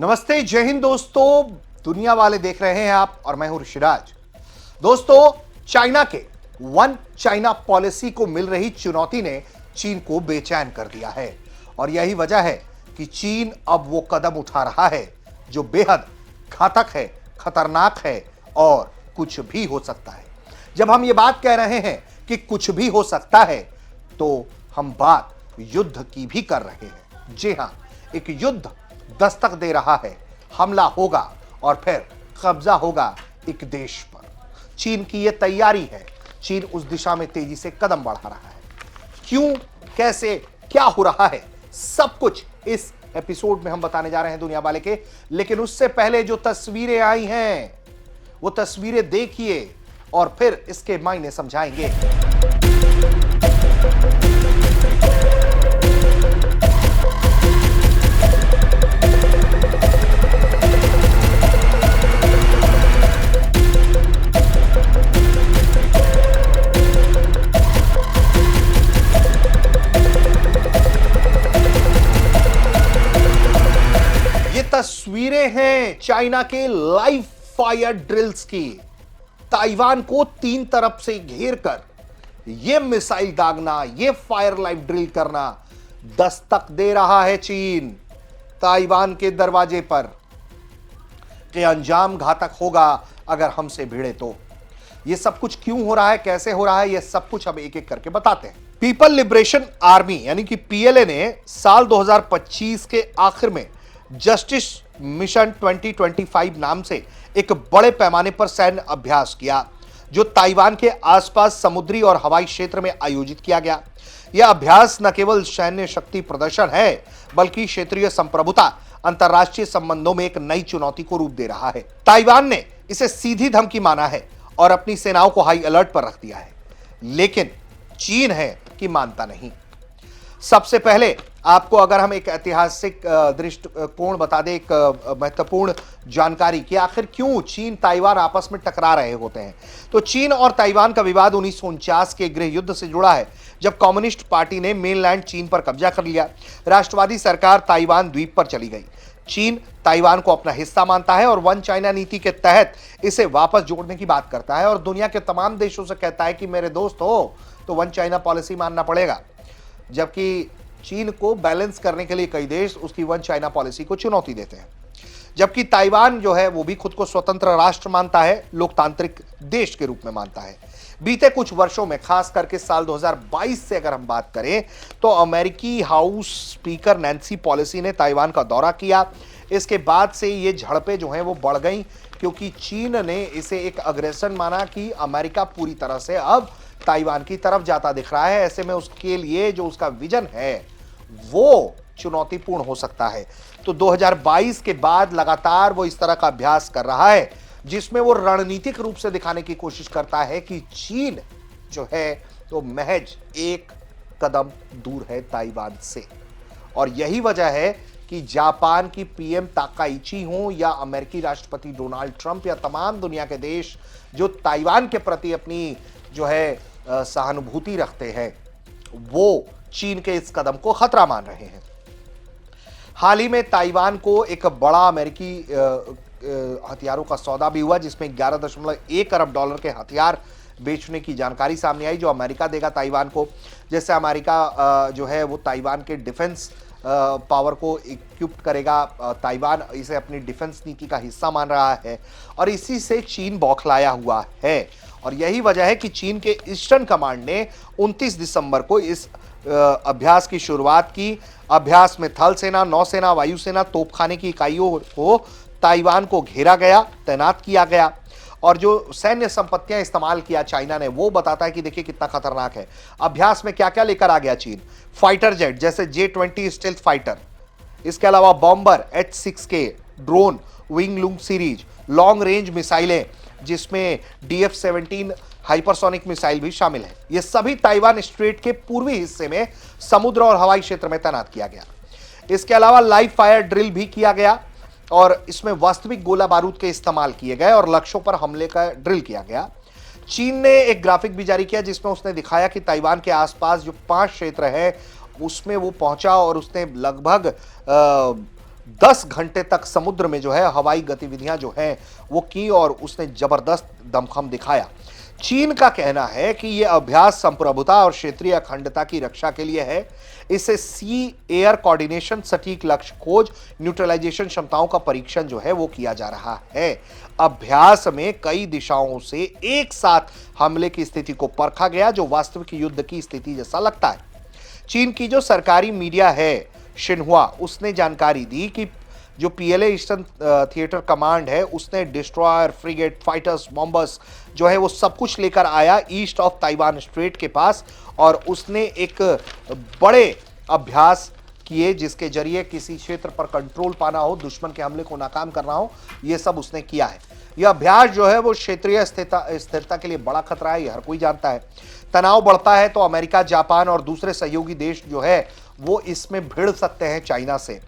नमस्ते, जय हिंद दोस्तों। दुनिया वाले देख रहे हैं आप और मैं हूं ऋषिराज। दोस्तों, चाइना के वन चाइना पॉलिसी को मिल रही चुनौती ने चीन को बेचैन कर दिया है और यही वजह है कि चीन अब वो कदम उठा रहा है जो बेहद घातक है, खतरनाक है और कुछ भी हो सकता है। जब हम ये बात कह रहे हैं कि कुछ भी हो सकता है तो हम बात युद्ध की भी कर रहे हैं। जी हां, एक युद्ध दस्तक दे रहा है। हमला होगा और फिर कब्जा होगा एक देश पर। चीन की यह तैयारी है। चीन उस दिशा में तेजी से कदम बढ़ा रहा है। क्यों, कैसे, क्या हो रहा है, सब कुछ इस एपिसोड में हम बताने जा रहे हैं दुनिया वाले के। लेकिन उससे पहले जो तस्वीरें आई हैं वो तस्वीरें देखिए और फिर इसके मायने समझाएंगे। तस्वीरें हैं चाइना के लाइव फायर ड्रिल्स की। ताइवान को तीन तरफ से घेर कर यह मिसाइल दागना, यह फायर लाइव ड्रिल करना दस्तक दे रहा है चीन ताइवान के दरवाजे पर कि अंजाम घातक होगा अगर हमसे भिड़े तो। यह सब कुछ क्यों हो रहा है, कैसे हो रहा है, यह सब कुछ अब एक एक करके बताते हैं। पीपल लिबरेशन आर्मी यानी कि पीएलए ने साल 2025 के आखिर में जस्टिस मिशन 2025 नाम से एक बड़े पैमाने पर सैन्य अभ्यास किया जो ताइवान के आसपास समुद्री और हवाई क्षेत्र में आयोजित किया गया। यह अभ्यास न केवल सैन्य शक्ति प्रदर्शन है बल्कि क्षेत्रीय संप्रभुता, अंतर्राष्ट्रीय संबंधों में एक नई चुनौती को रूप दे रहा है। ताइवान ने इसे सीधी धमकी माना है और अपनी सेनाओं को हाई अलर्ट पर रख दिया है, लेकिन चीन है कि मानता नहीं। सबसे पहले आपको अगर हम एक ऐतिहासिक दृष्टिकोण बता दें, एक महत्वपूर्ण जानकारी कि आखिर क्यों चीन ताइवान आपस में टकरा रहे होते हैं, तो चीन और ताइवान का विवाद 1949 के गृह युद्ध से जुड़ा है जब कम्युनिस्ट पार्टी ने मेनलैंड चीन पर कब्जा कर लिया। राष्ट्रवादी सरकार ताइवान द्वीप पर चली गई। चीन ताइवान को अपना हिस्सा मानता है और वन चाइना नीति के तहत इसे वापस जोड़ने की बात करता है और दुनिया के तमाम देशों से कहता है कि मेरे दोस्त हो तो वन चाइना पॉलिसी मानना पड़ेगा। जबकि चीन को बैलेंस करने के लिए कई देश उसकी वन चाइना पॉलिसी को चुनौती देते हैं। जबकि ताइवान जो है वो भी खुद को स्वतंत्र राष्ट्र मानता है, लोकतांत्रिक देश के रूप में मानता है। बीते कुछ वर्षों में, खास करके साल 2022 से अगर हम बात करें तो अमेरिकी हाउस स्पीकर नैन्सी पेलोसी ने ताइवान का दौरा किया। इसके बाद से ये झड़पें जो हैं वो बढ़ गई क्योंकि चीन ने इसे एक अग्रेशन माना कि अमेरिका पूरी तरह से अब ताइवान की तरफ जाता दिख रहा है। ऐसे में उसके लिए जो उसका विजन है वो चुनौतीपूर्ण हो सकता है। तो 2022 के बाद लगातार वो इस तरह का अभ्यास कर रहा है जिसमें वो रणनीतिक रूप से दिखाने की कोशिश करता है कि चीन जो है तो महज एक कदम दूर है ताइवान से। और यही वजह है कि जापान की पीएम ताकाइची हो या अमेरिकी राष्ट्रपति डोनाल्ड ट्रंप या तमाम दुनिया के देश जो ताइवान के प्रति अपनी जो है सहानुभूति रखते हैं, वो चीन के इस कदम को खतरा मान रहे हैं। हाल ही में ताइवान को एक बड़ा अमेरिकी हथियारों का सौदा भी हुआ जिसमें 11.1 अरब डॉलर के हथियार बेचने की जानकारी सामने आई जो अमेरिका देगा ताइवान को। जैसे अमेरिका जो है वो ताइवान के डिफेंस पावर को इक्विप्ड करेगा। ताइवान इसे अपनी डिफेंस नीति का हिस्सा मान रहा है और इसी से चीन बौखलाया हुआ है। और यही वजह है कि चीन के ईस्टर्न कमांड ने 29 दिसंबर को इस अभ्यास की शुरुआत की। अभ्यास में थल सेना, नौसेना, वायुसेना, तोपखाने की इकाइयों को ताइवान को घेरा गया, तैनात किया गया। और जो सैन्य संपत्तियां इस्तेमाल किया चाइना ने वो बताता है कि देखिए कितना खतरनाक है। अभ्यास में क्या क्या लेकर आ गया चीन, फाइटर जेट जैसे J-20 स्टेल्थ फाइटर, इसके अलावा bomber H-6K, drone wing Loong series, long range मिसाइलें जिसमें DF-17 हाइपरसोनिक मिसाइल भी शामिल है। यह सभी ताइवान स्ट्रेट के पूर्वी हिस्से में समुद्र और हवाई क्षेत्र में तैनात किया गया। इसके अलावा लाइव फायर ड्रिल भी किया गया और इसमें वास्तविक गोला बारूद के इस्तेमाल किए गए और लक्ष्यों पर हमले का ड्रिल किया गया। चीन ने एक ग्राफिक भी जारी किया जिसमें उसने दिखाया कि ताइवान के आसपास जो 5 क्षेत्र है उसमें वो पहुंचा और उसने लगभग 10 घंटे तक समुद्र में जो है हवाई गतिविधियां जो हैं वो की और उसने जबरदस्त दमखम दिखाया। चीन का कहना है कि यह अभ्यास संप्रभुता और क्षेत्रीय अखंडता की रक्षा के लिए है। इससे सी एयर कोऑर्डिनेशन, सटीक लक्ष्य खोज, न्यूट्रलाइजेशन क्षमताओं का परीक्षण जो है वो किया जा रहा है। अभ्यास में कई दिशाओं से एक साथ हमले की स्थिति को परखा गया, जो वास्तविक युद्ध की स्थिति जैसा लगता है। चीन की जो सरकारी मीडिया है शिन्हुआ, उसने जानकारी दी कि जो पीएलए ईस्टर्न थिएटर कमांड है उसने डिस्ट्रॉयर, फ्रिगेट, फाइटर्स, बॉम्बर्स जो है वो सब कुछ लेकर आया ईस्ट ऑफ ताइवान स्ट्रेट के पास, और उसने एक बड़े अभ्यास किए जिसके जरिए किसी क्षेत्र पर कंट्रोल पाना हो, दुश्मन के हमले को नाकाम करना हो, ये सब उसने किया है। यह अभ्यास जो है वो क्षेत्रीय स्थिरता के लिए बड़ा खतरा है, ये हर कोई जानता है। तनाव बढ़ता है तो अमेरिका, जापान और दूसरे सहयोगी देश जो है वो इसमें भिड़ सकते हैं चाइना से,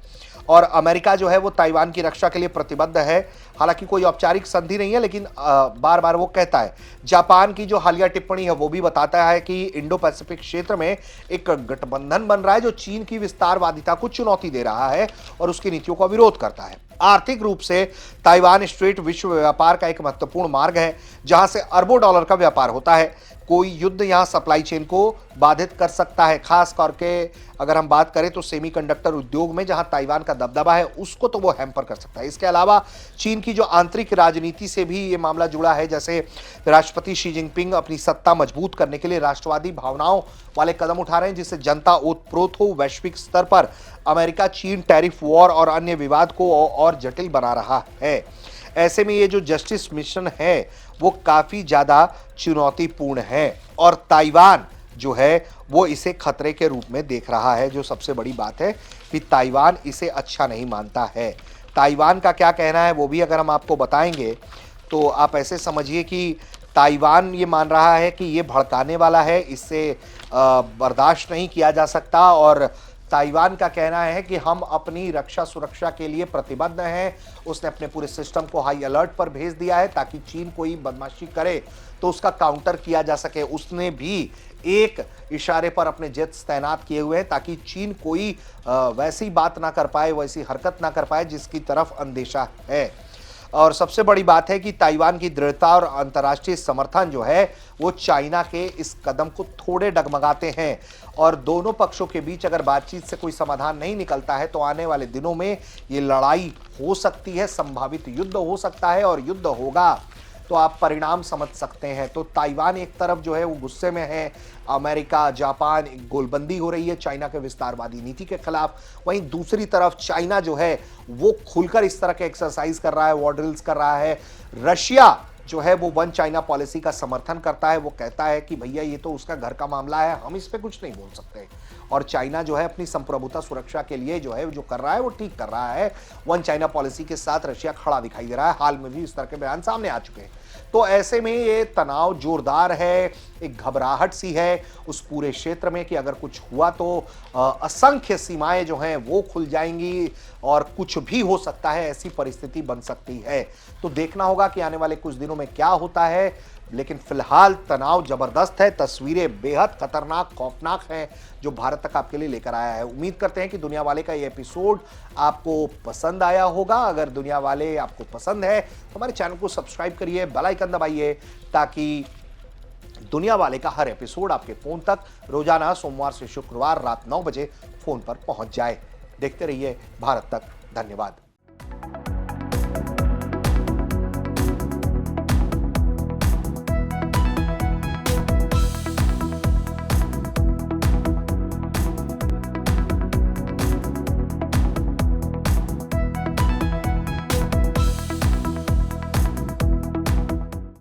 और अमेरिका जो है वो ताइवान की रक्षा के लिए प्रतिबद्ध है। हालांकि कोई औपचारिक संधि नहीं है, लेकिन बार बार वो कहता है। जापान की जो हालिया टिप्पणी है वो भी बताता है कि इंडो पैसिफिक क्षेत्र में एक गठबंधन बन रहा है जो चीन की विस्तारवादिता को चुनौती दे रहा है और उसकी नीतियों का विरोध करता है। आर्थिक रूप से ताइवान स्ट्रेट विश्व व्यापार का एक महत्वपूर्ण मार्ग है जहां से अरबों डॉलर का व्यापार होता है। कोई युद्ध यहां सप्लाई चेन को बाधित कर सकता है, खास करके अगर हम बात करें तो सेमीकंडक्टर उद्योग में जहां ताइवान का दबदबा है उसको तो वो हैम्पर कर सकता है। इसके अलावा चीन की जो आंतरिक राजनीति से भी ये मामला जुड़ा है, जैसे राष्ट्रपति शी जिनपिंग अपनी सत्ता मजबूत करने के लिए राष्ट्रवादी भावनाओं वाले कदम उठा रहे हैं जिससे जनता ओतप्रोत हो। वैश्विक स्तर पर अमेरिका चीन टैरिफ वॉर और अन्य विवाद को और जटिल बना रहा है। ऐसे में ये जो जस्टिस मिशन है वो काफी ज्यादा चुनौतीपूर्ण है और ताइवान जो है वो इसे खतरे के रूप में देख रहा है। जो सबसे बड़ी बात है कि ताइवान इसे अच्छा नहीं मानता है। ताइवान का क्या कहना है वो भी अगर हम आपको बताएंगे तो आप ऐसे समझिए कि ताइवान ये मान रहा है कि ये भड़काने वाला है, इससे बर्दाश्त नहीं किया जा सकता, और ताइवान का कहना है कि हम अपनी रक्षा सुरक्षा के लिए प्रतिबद्ध हैं। उसने अपने पूरे सिस्टम को हाई अलर्ट पर भेज दिया है ताकि चीन कोई बदमाशी करे तो उसका काउंटर किया जा सके। उसने भी एक इशारे पर अपने जेट्स तैनात किए हुए हैं ताकि चीन कोई वैसी बात ना कर पाए, वैसी हरकत ना कर पाए जिसकी तरफ अंदेशा है। और सबसे बड़ी बात है कि ताइवान की दृढ़ता और अंतर्राष्ट्रीय समर्थन जो है वो चाइना के इस कदम को थोड़े डगमगाते हैं, और दोनों पक्षों के बीच अगर बातचीत से कोई समाधान नहीं निकलता है तो आने वाले दिनों में ये लड़ाई हो सकती है, संभावित युद्ध हो सकता है, और युद्ध होगा तो आप परिणाम समझ सकते हैं। तो ताइवान एक तरफ जो है वो गुस्से में है, अमेरिका, जापान, एक गोलबंदी हो रही है चाइना के विस्तारवादी नीति के खिलाफ। वहीं दूसरी तरफ चाइना जो है वो खुलकर इस तरह के एक्सरसाइज कर रहा है, वॉर ड्रिल्स कर रहा है। रशिया जो है वो वन चाइना पॉलिसी का समर्थन करता है, वो कहता है कि भैया ये तो उसका घर का मामला है, हम इस पे कुछ नहीं बोल सकते। और चाइना जो है अपनी संप्रभुता सुरक्षा के लिए जो है जो कर रहा है वो ठीक कर रहा है। वन चाइना पॉलिसी के साथ रशिया खड़ा दिखाई दे रहा है, हाल में भी इस तरह के बयान सामने आ चुके हैं। तो ऐसे में ये तनाव जोरदार है, एक घबराहट सी है उस पूरे क्षेत्र में कि अगर कुछ हुआ तो असंख्य सीमाएं जो हैं वो खुल जाएंगी और कुछ भी हो सकता है, ऐसी परिस्थिति बन सकती है। तो देखना होगा कि आने वाले कुछ दिनों में क्या होता है, लेकिन फिलहाल तनाव जबरदस्त है, तस्वीरें बेहद खतरनाक, खौफनाक हैं जो भारत तक आपके लिए लेकर आया है। उम्मीद करते हैं कि दुनिया वाले का ये एपिसोड आपको पसंद आया होगा। अगर दुनिया वाले आपको पसंद है तो हमारे चैनल को सब्सक्राइब करिए, बेल आइकन दबाइए ताकि दुनिया वाले का हर एपिसोड आपके फोन तक रोजाना सोमवार से शुक्रवार रात 9 बजे फोन पर पहुंच जाए। देखते रहिए भारत तक। धन्यवाद।